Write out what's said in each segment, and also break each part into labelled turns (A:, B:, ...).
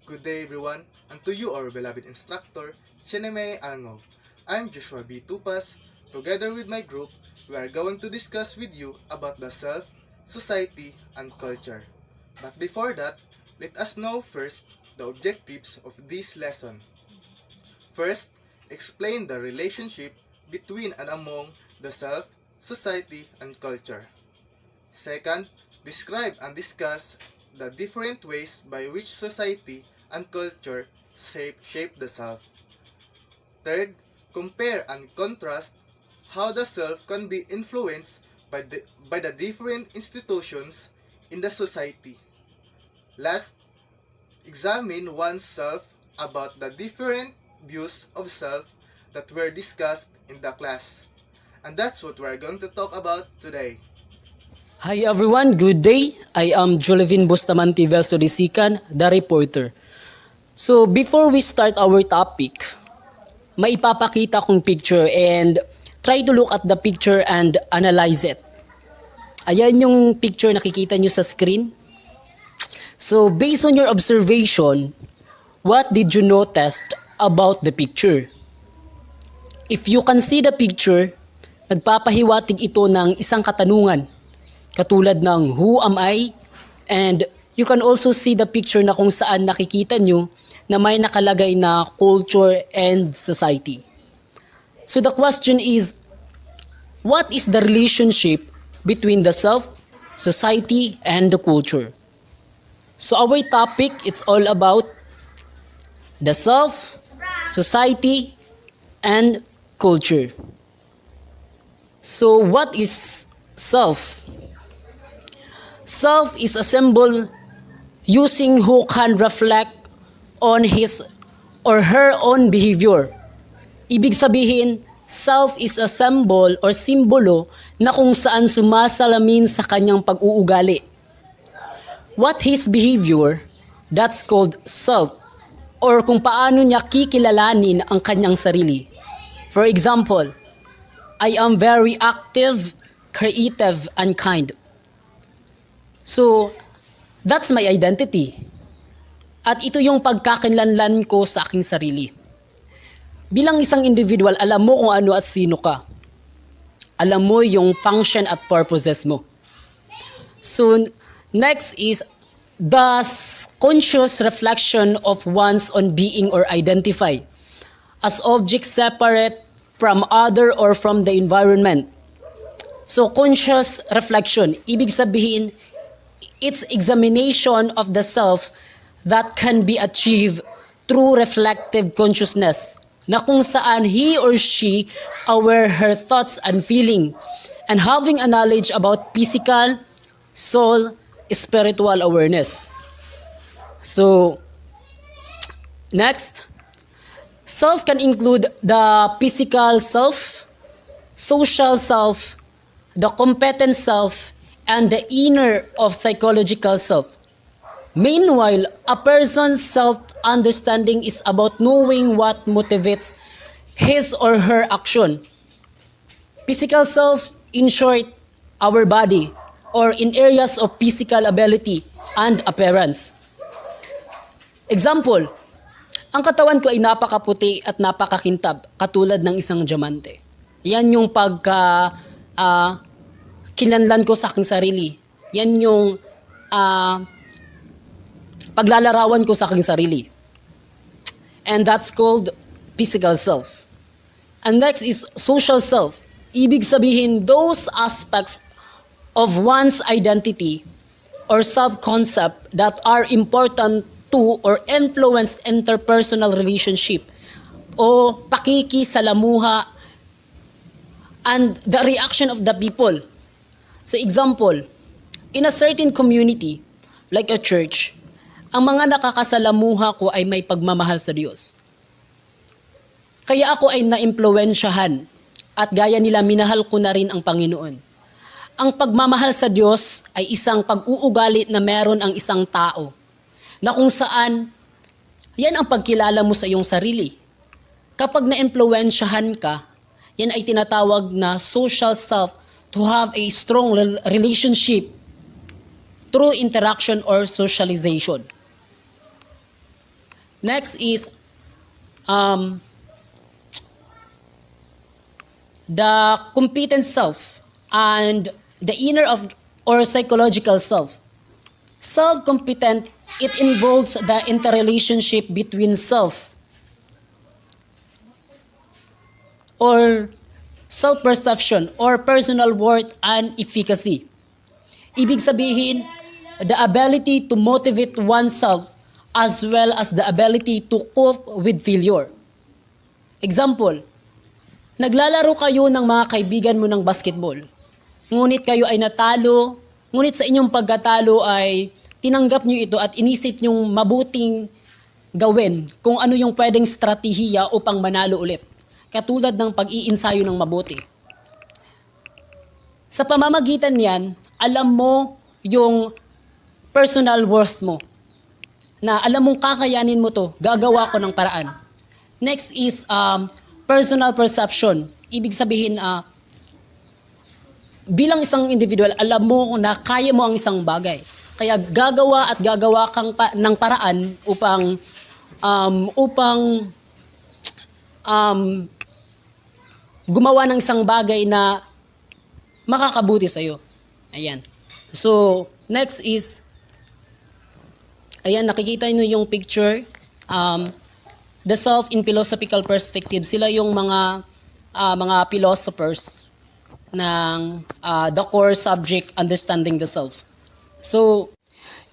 A: Good day everyone, and to you our beloved instructor, Chineme Angog. I'm Joshua B. Tupas. Together with my group, we are going to discuss with you about the self, society, and culture. But before that, let us know first the objectives of this lesson. First, explain the relationship between and among the self, society, and culture. Second, describe and discuss the different ways by which society and culture shape the self. Third, compare and contrast how the self can be influenced by the different institutions in the society. Last, examine oneself about the different views of self that were discussed in the class. And that's what we're going to talk about today.
B: Hi everyone, good day. I am Jolivin Bustamante Versodisican, the reporter. So before we start our topic, maipapakita kong picture and try to look at the picture and analyze it. Ayan yung picture nakikita nyo sa screen. So based on your observation, what did you notice about the picture? If you can see the picture, nagpapahiwatig ito ng isang katanungan. Katulad ng who am I? And you can also see the picture na kung saan nakikita nyo na may nakalagay na culture and society. So the question is, what is the relationship between the self, society, and the culture? So our topic, it's all about the self, society, and culture. So what is self? Self is a symbol using who can reflect on his or her own behavior. Ibig sabihin, self is a symbol or simbolo na kung saan sumasalamin sa kanyang pag-uugali. What his behavior, that's called self, or kung paano niya kikilalanin ang kanyang sarili. For example, I am very active, creative, and kind. So, that's my identity. At ito yung pagkakinlanlan ko sa aking sarili. Bilang isang individual, alam mo kung ano at sino ka. Alam mo yung function at purposes mo. So, next is the conscious reflection of one's own being or identify as objects separate from other or from the environment. So, conscious reflection, ibig sabihin, it's examination of the self that can be achieved through reflective consciousness, na kung saan he or she aware her thoughts and feeling, and having a knowledge about physical, soul, spiritual awareness. So, next, self can include the physical self, social self, the competent self, and the inner of psychological self. Meanwhile, a person's self-understanding is about knowing what motivates his or her action. Physical self, in short, our body, or in areas of physical ability and appearance. Example, ang katawan ko ay napakaputi at napakakintab, katulad ng isang diamante. Yan yung kinlanlan ko sa aking sarili. Yan yung paglalarawan ko sa aking sarili. And that's called physical self. And next is social self. Ibig sabihin, those aspects of one's identity or self-concept that are important to or influence interpersonal relationship o pakikisalamuha and the reaction of the people. So example, in a certain community, like a church, ang mga nakakasalamuha ko ay may pagmamahal sa Diyos. Kaya ako ay naimpluwensyahan at gaya nila minahal ko na rin ang Panginoon. Ang pagmamahal sa Diyos ay isang pag-uugali na meron ang isang tao na kung saan yan ang pagkilala mo sa iyong sarili. Kapag naimpluwensyahan ka, yan ay tinatawag na social self to have a strong relationship through interaction or socialization. Next is um, the competent self and the inner of or psychological self. Self-competent, it involves the interrelationship between self or self-perception or personal worth and efficacy. Ibig sabihin, the ability to motivate oneself as well as the ability to cope with failure. Example, naglalaro kayo ng mga kaibigan mo ng basketball. Ngunit kayo ay natalo, ngunit sa inyong pagkatalo ay tinanggap nyo ito at inisip nyong mabuting gawin kung ano yung pwedeng strategiya upang manalo ulit. Katulad ng pag-iinsayo ng mabuti. Sa pamamagitan niyan, alam mo yung personal worth mo. Na alam mong kakayanin mo to, gagawa ko ng paraan. Next is personal perception. Ibig sabihin, bilang isang individual, alam mo na kaya mo ang isang bagay. Kaya gagawa at gagawa kang ng paraan upang gumawa ng isang bagay na makakabuti sa'yo. Ayan. So, next is, ayan, nakikita nyo yung picture. The self in philosophical perspective. Sila yung mga philosophers ng the core subject, understanding the self. So,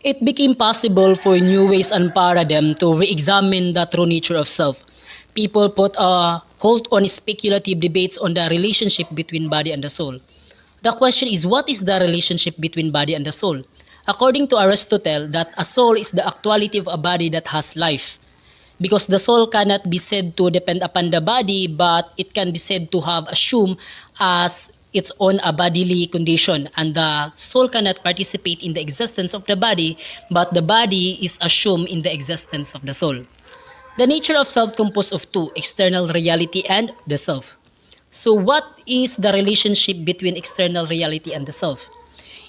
B: it became possible for new ways and paradigm to re-examine the true nature of self. People put a hold on speculative debates on the relationship between body and the soul. The question is, what is the relationship between body and the soul? According to Aristotle, that a soul is the actuality of a body that has life. Because the soul cannot be said to depend upon the body, but it can be said to have assumed as its own a bodily condition, and the soul cannot participate in the existence of the body, but the body is assumed in the existence of the soul. The nature of self composed of two, external reality and the self. So what is the relationship between external reality and the self?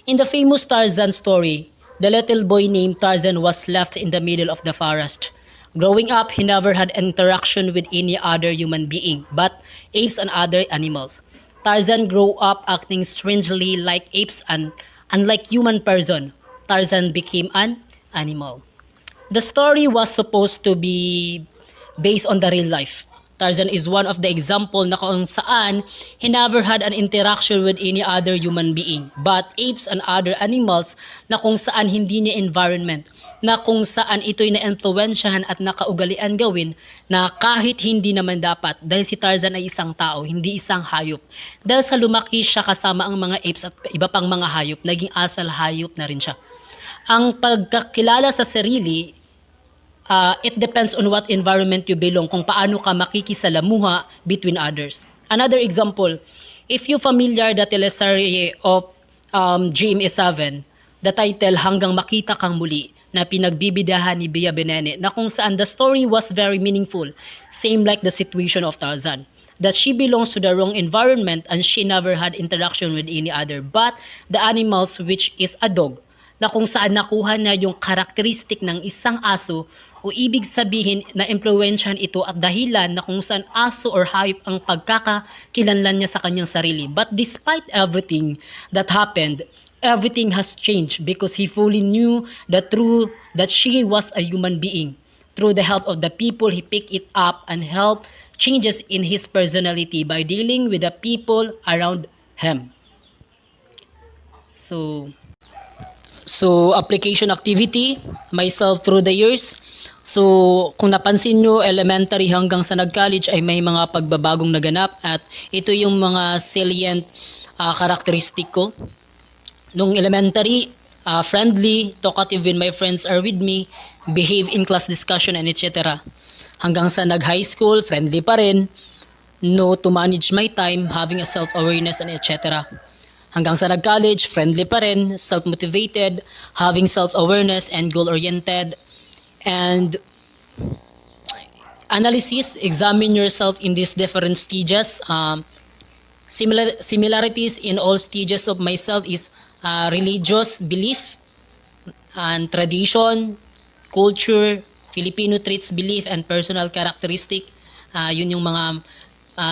B: In the famous Tarzan story, the little boy named Tarzan was left in the middle of the forest. Growing up, he never had interaction with any other human being, but apes and other animals. Tarzan grew up acting strangely like apes and unlike human person. Tarzan became an animal. The story was supposed to be based on the real life. Tarzan is one of the example na kung saan he never had an interaction with any other human being, but apes and other animals na kung saan hindi niya environment, na kung saan ito'y na-influensyahan at nakaugalian gawin na kahit hindi naman dapat dahil si Tarzan ay isang tao, hindi isang hayop. Dahil sa lumaki siya kasama ang mga apes at iba pang mga hayop, naging asal hayop na rin siya. Ang pagkakilala sa sarili, it depends on what environment you belong, kung paano ka makikisalamuha between others. Another example, if you familiar the teleserye of GMA7, the title Hanggang Makita Kang Muli, na pinagbibidahan ni Bea Benene, na kung saan the story was very meaningful, same like the situation of Tarzan, that she belongs to the wrong environment and she never had interaction with any other but the animals, which is a dog, na kung saan nakuha na yung karakteristik ng isang aso, o ibig sabihin na impluwensyahan ito at dahilan na kung saan aso or hayop ang pagkakakilanlan niya sa kanyang sarili. But despite everything that happened, everything has changed because he fully knew the truth that she was a human being. Through the help of the people, he picked it up and helped changes in his personality by dealing with the people around him. So application activity, myself through the years. So, kung napansin nyo, elementary hanggang sa nag-college ay may mga pagbabagong naganap at ito yung mga salient karakteristik ko. Nung elementary, friendly, talkative when my friends are with me, behave in class discussion and etc. Hanggang sa nag-high school, friendly pa rin, know to manage my time, having a self-awareness and etc. Hanggang sa nag-college, friendly pa rin, self-motivated, having self-awareness and goal-oriented. And analysis, examine yourself in these different stages. Similarities in all stages of myself is religious belief and tradition, culture, Filipino traits, belief, and personal characteristic. Yun yung mga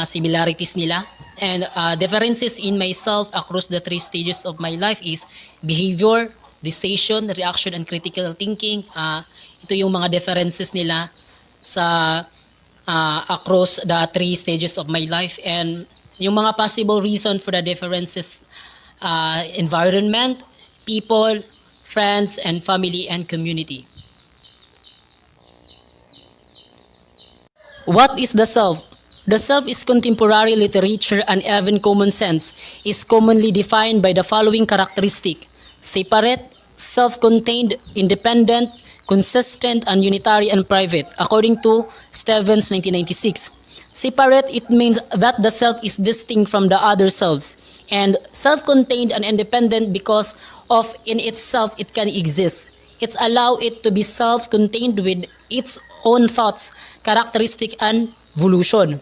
B: similarities nila. And differences in myself across the three stages of my life is behavior, decision, reaction, and critical thinking. Ito yung mga differences nila sa across the three stages of my life. And yung mga possible reason for the differences, environment, people, friends, and family and community. What is the self? The self is contemporary literature and even common sense is commonly defined by the following characteristic: separate, self-contained, independent, consistent, and unitary and private, according to Stevens 1996. Separate, it means that the self is distinct from the other selves, and self-contained and independent because of in itself it can exist. It's allow it to be self-contained with its own thoughts, characteristic, and evolution.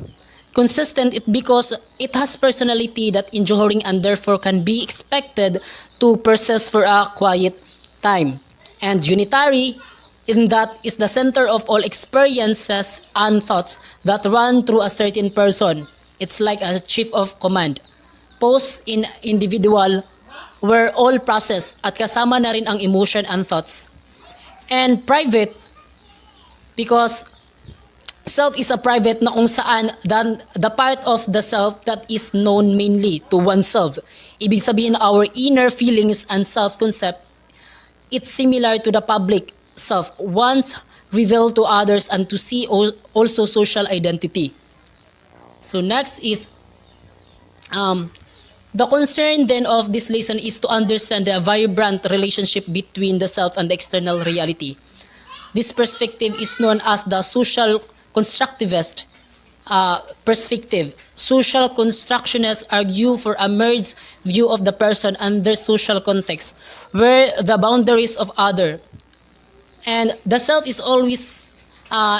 B: Consistent it because it has personality that enduring and therefore can be expected to persist for a quiet time. And unitary in that is the center of all experiences and thoughts that run through a certain person. It's like a chief of command. Post in individual where all process at kasama na rin ang emotion and thoughts. And private because self is a private na kung saan the part of the self that is known mainly to oneself. Ibig sabihin our inner feelings and self-concept, it's similar to the public self, once revealed to others and to see also social identity. So next is the concern then of this lesson is to understand the vibrant relationship between the self and the external reality. This perspective is known as the social constructivist perspective. Social constructionists argue for a merged view of the person and their social context, where the boundaries of other and the self is always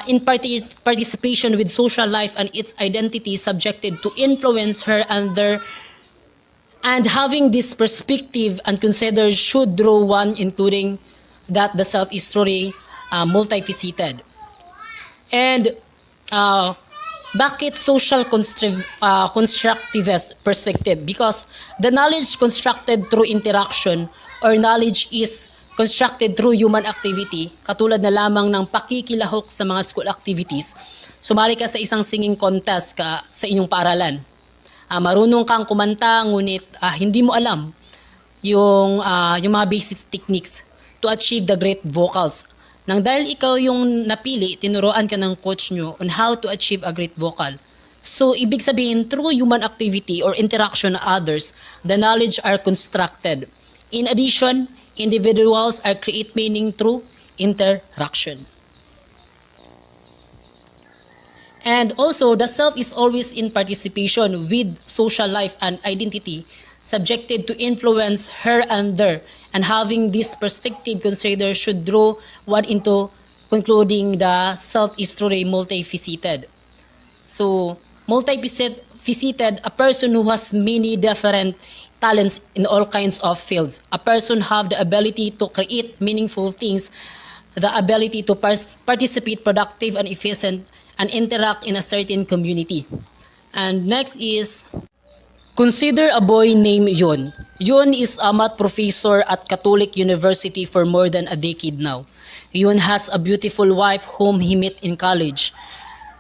B: in participation with social life and its identity subjected to influence her and their. And having this perspective and consider should draw one including that the self is truly multifaceted. And bakit social constructivist perspective? Because the knowledge constructed through interaction or knowledge is constructed through human activity, katulad na lamang ng pakikilahok sa mga school activities. Sumali ka sa isang singing contest ka sa inyong paaralan. Marunong kang kumanta ngunit hindi mo alam yung mga basic techniques to achieve the great vocals. Nang dahil ikaw yung napili, tinuruan ka ng coach nyo on how to achieve a great vocal. So, ibig sabihin, through human activity or interaction with others, the knowledge are constructed. In addition, individuals are create meaning through interaction. And also, the self is always in participation with social life and identity, subjected to influence her and their, and having this perspective considered should draw one into concluding the self is truly multifaceted. So, multifaceted, a person who has many different talents in all kinds of fields. A person have the ability to create meaningful things, the ability to participate productive and efficient, and interact in a certain community. And next is, consider a boy named Yon. Yon is a math professor at Catholic University for more than a decade now. Yon has a beautiful wife whom he met in college,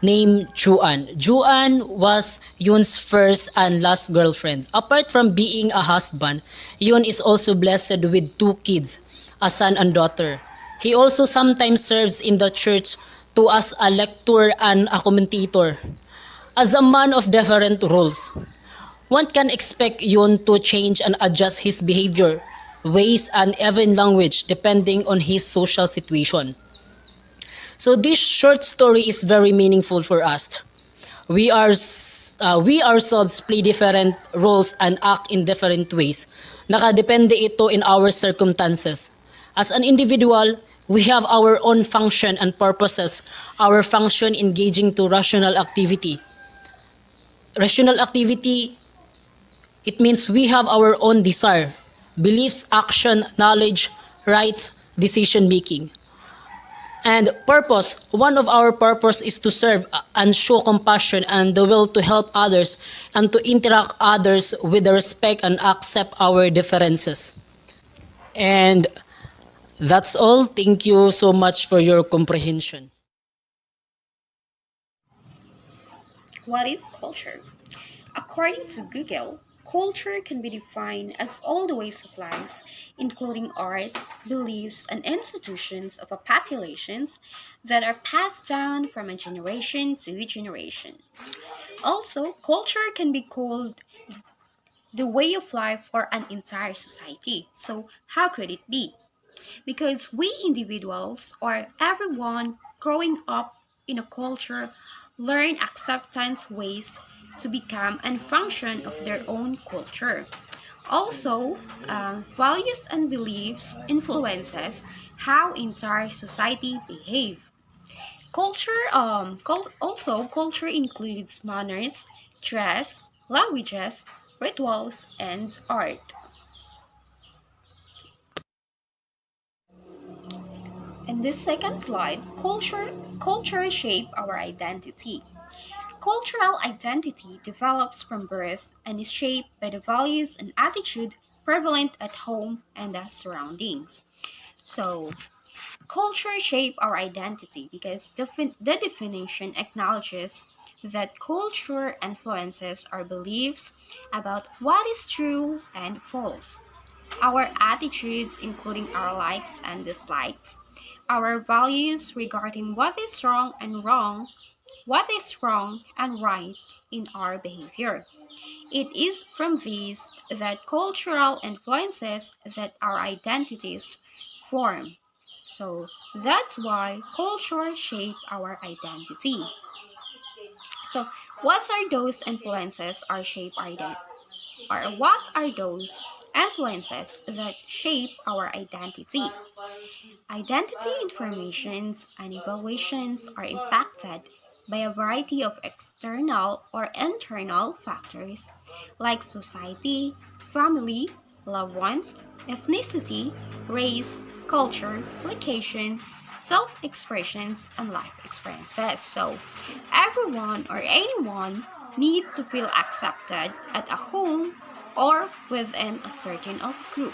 B: named Juan. Juan was Yon's first and last girlfriend. Apart from being a husband, Yon is also blessed with 2 kids, a son and daughter. He also sometimes serves in the church to as a lecturer and a commentator. As a man of different roles, one can expect Yon to change and adjust his behavior, ways, and even language depending on his social situation. So this short story is very meaningful for us. We ourselves play different roles and act in different ways. Nakadepende ito in our circumstances. As an individual, we have our own function and purposes, our function engaging to rational activity. Rational activity, it means we have our own desire, beliefs, action, knowledge, rights, decision making. And purpose, one of our purpose is to serve and show compassion and the will to help others and to interact others with the respect and accept our differences. And that's all. Thank you so much for your comprehension.
C: What is culture? According to Google, culture can be defined as all the ways of life, including arts, beliefs, and institutions of a populations that are passed down from a generation to generation. Also, culture can be called the way of life for an entire society. So, how could it be? Because we individuals or everyone growing up in a culture learn acceptance ways to become and function of their own culture. Also, values and beliefs influences how entire society behave. Also culture includes manners, dress, languages, rituals, and art. In this second slide, culture shape our identity. Cultural identity develops from birth and is shaped by the values and attitude prevalent at home and the surroundings. So, culture shape our identity because the definition acknowledges that culture influences our beliefs about what is true and false, our attitudes, including our likes and dislikes, our values regarding what is wrong and right in our behavior. It is from these that cultural influences that our identities form. So that's why culture shape our identity. So what are those influences are shape our identity? Or what are those influences that shape our identity? Identity informations and evaluations are impacted by a variety of external or internal factors like society, family, loved ones, ethnicity, race, culture, location, self expressions, and life experiences. So, everyone or anyone need to feel accepted at a home or within a certain of group.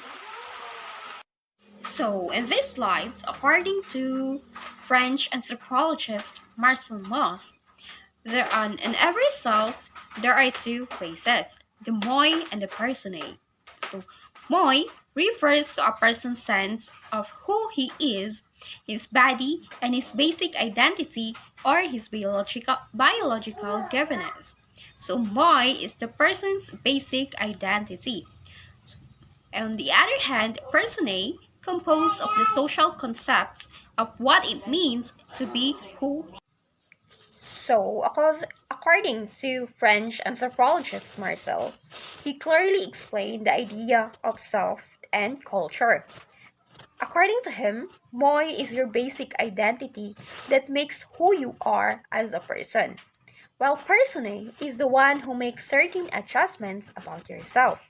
C: So, in this slide, according to French anthropologist Marcel Mauss, in every self there are two faces, the moi and the personae. So, moi refers to a person's sense of who he is, his body, and his basic identity or his biological governance. So, moi is the person's basic identity. On the other hand, personae composed of the social concepts of what it means to be who. So, according to French anthropologist Marcel, he clearly explained the idea of self and culture. According to him, moi is your basic identity that makes who you are as a person, while personae is the one who makes certain adjustments about yourself.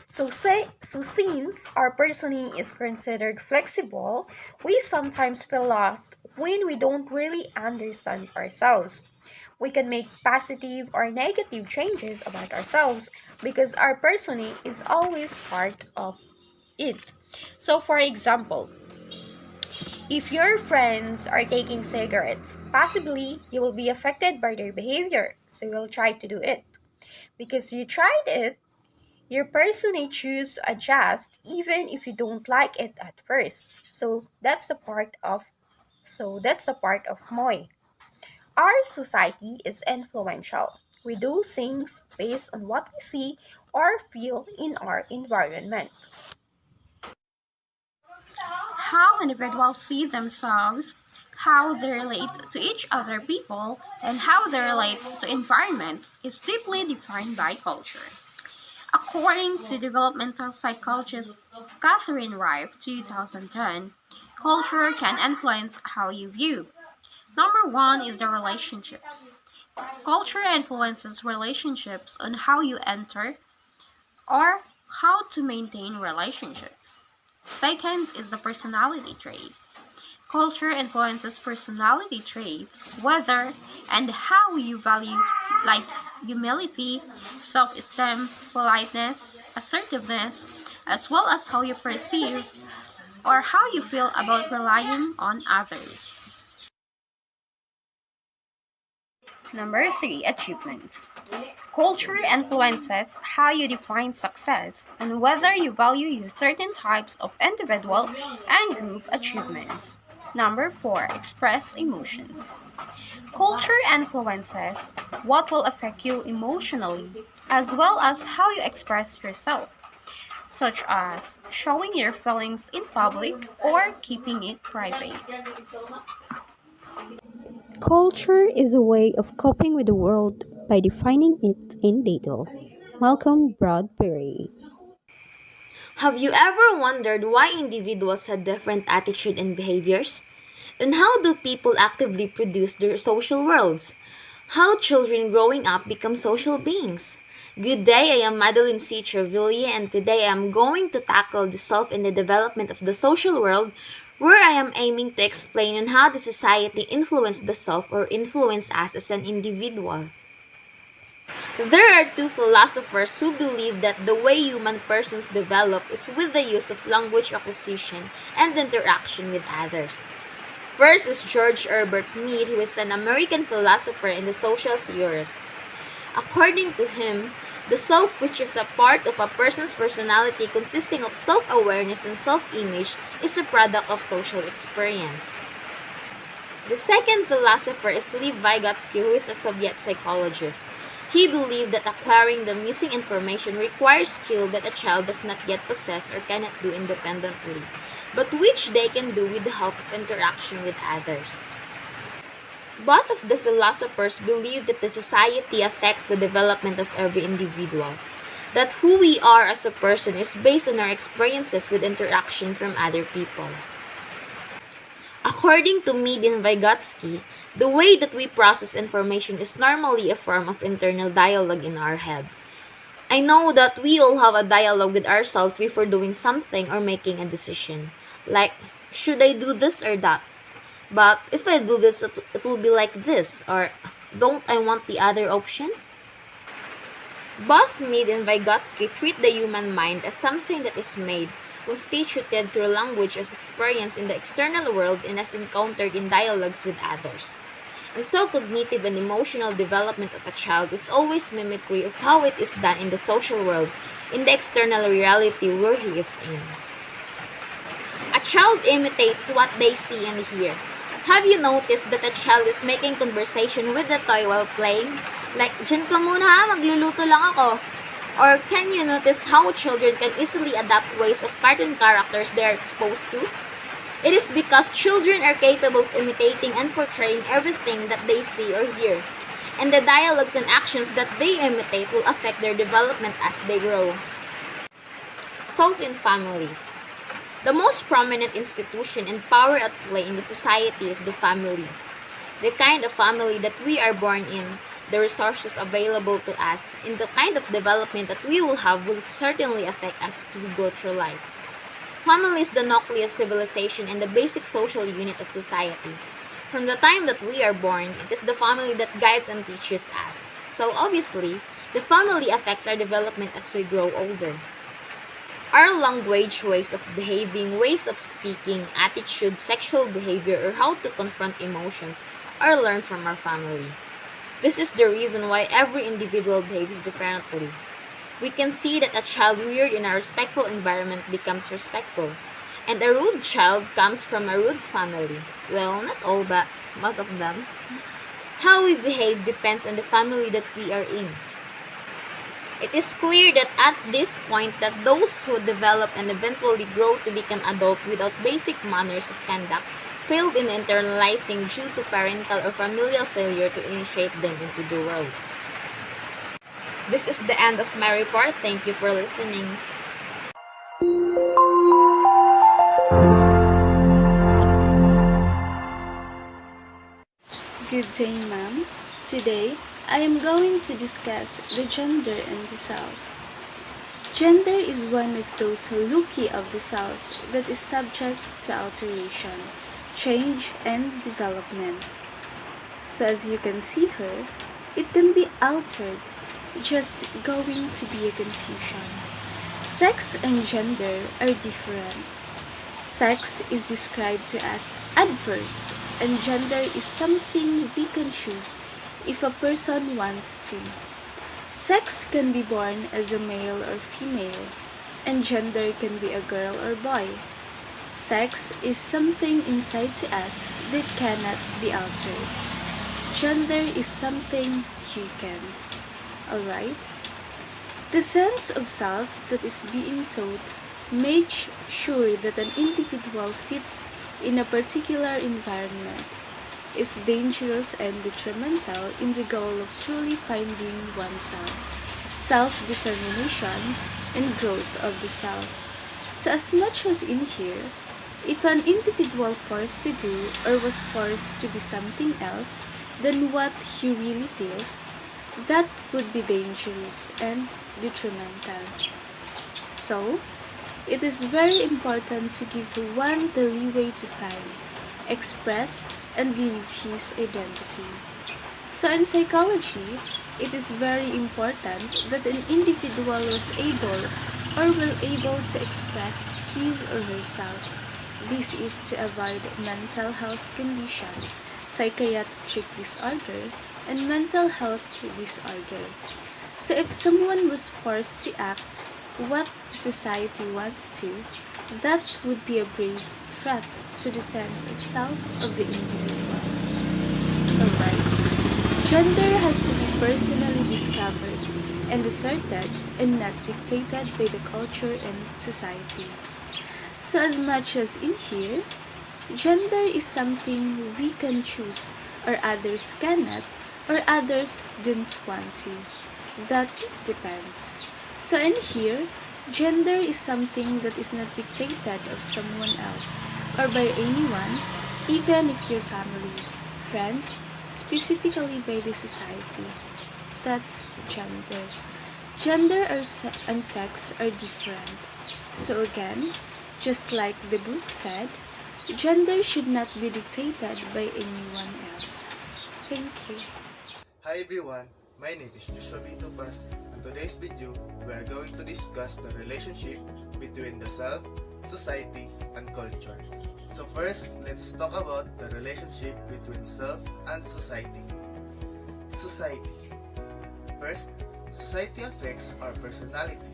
C: So since our personing is considered flexible, we sometimes feel lost when we don't really understand ourselves. We can make positive or negative changes about ourselves because our personing is always part of it. So for example, if your friends are taking cigarettes, possibly you will be affected by their behavior, so you'll try to do it. Because you tried it, your person may choose to adjust even if you don't like it at first. That's the part of moi. Our society is influential. We do things based on what we see or feel in our environment. How individuals see themselves, how they relate to each other people, and how they relate to environment is deeply defined by culture. According to developmental psychologist Catherine Rife 2010, culture can influence how you view. Number one is the relationships. Culture influences relationships on how you enter or how to maintain relationships. Second is the personality traits. Culture influences personality traits, whether and how you value, like humility, self esteem, politeness, assertiveness, as well as how you perceive or how you feel about relying on others. Number three, achievements. Culture influences how you define success and whether you value certain types of individual and group achievements. Number four, express emotions. Culture influences what will affect you emotionally, as well as how you express yourself, such as showing your feelings in public or keeping it private.
D: Culture is a way of coping with the world by defining it in detail. Malcolm Bradbury.
E: Have you ever wondered why individuals have different attitude and behaviors? And how do people actively produce their social worlds? How children growing up become social beings? Good day, I am Madeline C. Trevilla, and today I am going to tackle the self and the development of the social world, where I am aiming to explain on how the society influenced the self or influenced us as an individual. There are two philosophers who believe that the way human persons develop is with the use of language acquisition and interaction with others. First is George Herbert Mead, who is an American philosopher and a social theorist. According to him, the self, which is a part of a person's personality consisting of self-awareness and self-image, is a product of social experience. The second philosopher is Lev Vygotsky, who is a Soviet psychologist. He believed that acquiring the missing information requires skill that a child does not yet possess or cannot do independently, but which they can do with the help of interaction with others. Both of the philosophers believe that the society affects the development of every individual, that who we are as a person is based on our experiences with interaction from other people. According to Mead and Vygotsky, the way that we process information is normally a form of internal dialogue in our head. I know that we all have a dialogue with ourselves before doing something or making a decision. Like, should I do this or that? But if I do this, it will be like this. Or, don't I want the other option? Both Mead and Vygotsky treat the human mind as something that is made, constituted through language as experience in the external world and as encountered in dialogues with others. And so cognitive and emotional development of a child is always mimicry of how it is done in the social world, in the external reality where he is in. A child imitates what they see and hear. Have you noticed that a child is making conversation with the toy while playing? Like, "Diyan ka muna ha, magluluto lang ako." Or can you notice how children can easily adapt ways of cartoon characters they are exposed to? It is because children are capable of imitating and portraying everything that they see or hear, and the dialogues and actions that they imitate will affect their development as they grow. Self in families. The most prominent institution and power at play in the society is the family. The kind of family that we are born in, the resources available to us, and the kind of development that we will have will certainly affect us as we go through life. Family is the nucleus civilization and the basic social unit of society. From the time that we are born, it is the family that guides and teaches us. So obviously, the family affects our development as we grow older. Our language, ways of behaving, ways of speaking, attitude, sexual behavior, or how to confront emotions are learned from our family. This is the reason why every individual behaves differently. We can see that a child reared in a respectful environment becomes respectful, and a rude child comes from a rude family. Well, not all, but most of them. How we behave depends on the family that we are in. It is clear that at this point that those who develop and eventually grow to become adult without basic manners of conduct failed in internalizing due to parental or familial failure to initiate them into the world. This is the end of my report. Thank you for listening.
F: Good day, ma'am. Today, I am going to discuss the gender and the self. Gender is one of those hierarchy of the self that is subject to alteration. change, and development. So as you can see her, it can be altered, just going to be a confusion. Sex and gender are different. Sex is described to as adverse, and gender is something we can choose if a person wants to. Sex can be born as a male or female, and gender can be a girl or boy. Sex is something inside to us that cannot be altered. Gender is something you can. Alright? The sense of self that is being taught makes sure that an individual fits in a particular environment, is dangerous and detrimental in the goal of truly finding oneself, self-determination, and growth of the self. So as much as in here, if an individual forced to do or was forced to be something else than what he really feels, that would be dangerous and detrimental. So, it is very important to give one the leeway to find, express, and live his identity. So in psychology, it is very important that an individual was able or will able to express his or herself. This is to avoid mental health condition, psychiatric disorder, and mental health disorder. So if someone was forced to act what the society wants to, that would be a grave threat to the sense of self of the individual. Alright, gender has to be personally discovered and asserted and not dictated by the culture and society. So as much as in here, gender is something we can choose or others cannot or others don't want to. That depends. So in here, gender is something that is not dictated of someone else or by anyone, even if your family, friends, specifically by the society. That's gender. Gender and sex are different. So again, just like the book said, gender should not be dictated by anyone else. Thank you.
A: Hi everyone, my name is Joshua B. Tupas, and today's video we are going to discuss the relationship between the self, society, and culture. So first, let's talk about the relationship between self and society. Society. First, society affects our personality.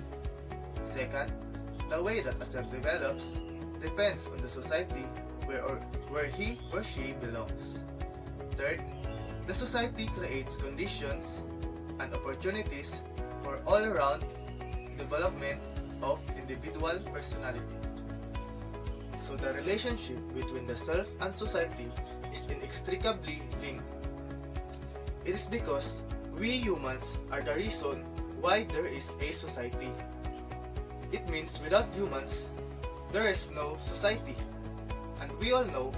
A: Second, the way that a self develops depends on the society where he or she belongs. Third, the society creates conditions and opportunities for all-around development of individual personality. So the relationship between the self and society is inextricably linked. It is because we humans are the reason why there is a society. It means without humans, there is no society. And we all know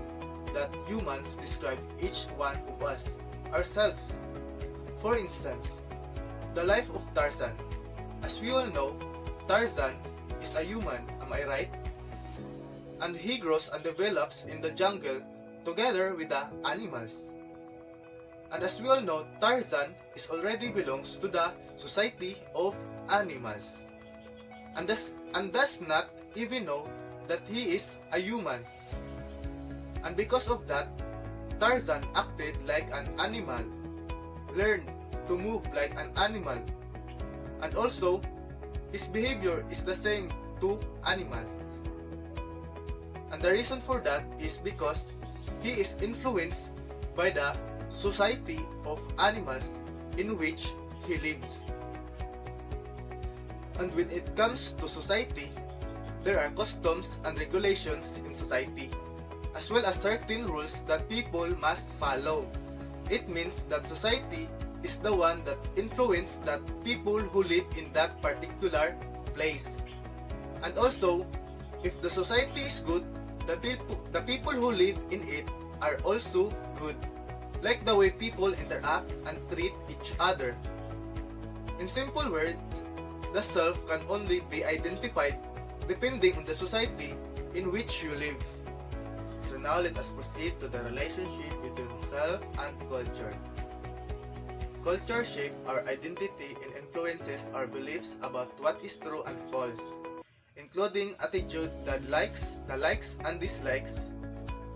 A: that humans describe each one of us, ourselves. For instance, the life of Tarzan. As we all know, Tarzan is a human, am I right? And he grows and develops in the jungle together with the animals. And as we all know, Tarzan is already belongs to the society of animals. And does not even know that he is a human. And because of that, Tarzan acted like an animal, learned to move like an animal, and also his behavior is the same to animals. And the reason for that is because he is influenced by the society of animals in which he lives. And when it comes to society, there are customs and regulations in society, as well as certain rules that people must follow. It means that society is the one that influences that people who live in that particular place. And also, if the society is good, the people who live in it are also good, like the way people interact and treat each other. In simple words, the self can only be identified depending on the society in which you live. So So now let us proceed to the relationship between self and culture. Culture shapes our identity and influences our beliefs about what is true and false, including attitude, the likes and dislikes,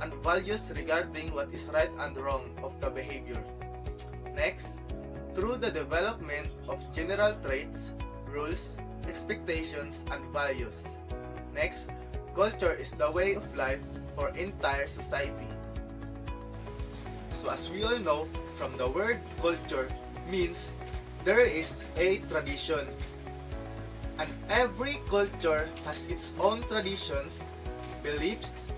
A: and values regarding what is right and wrong of the behavior. Next, through the development of general traits, rules, expectations, and values. Next, culture is the way of life for entire society. So as we all know, from the word culture means there is a tradition. And every culture has its own traditions, beliefs,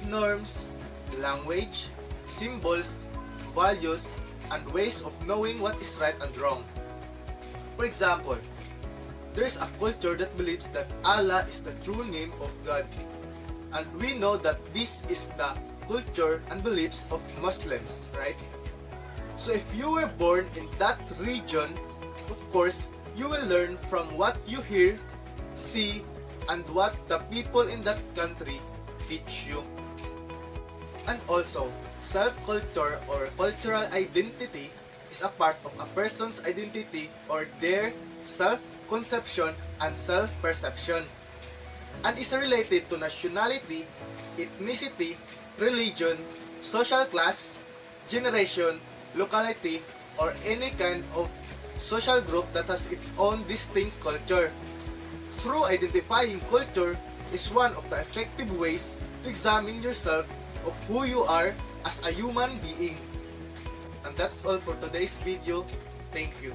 A: norms, language, symbols, values, and ways of knowing what is right and wrong. For example, there is a culture that believes that Allah is the true name of God. And we know that this is the culture and beliefs of Muslims, right? So if you were born in that region, of course, you will learn from what you hear, see, and what the people in that country teach you. And also, self-culture or cultural identity is a part of a person's identity or their self-conception and self-perception, and is related to nationality, ethnicity, religion, social class, generation, locality, or any kind of social group that has its own distinct culture. Through identifying culture is one of the effective ways to examine yourself of who you are as a human being. And that's all for today's video. Thank you.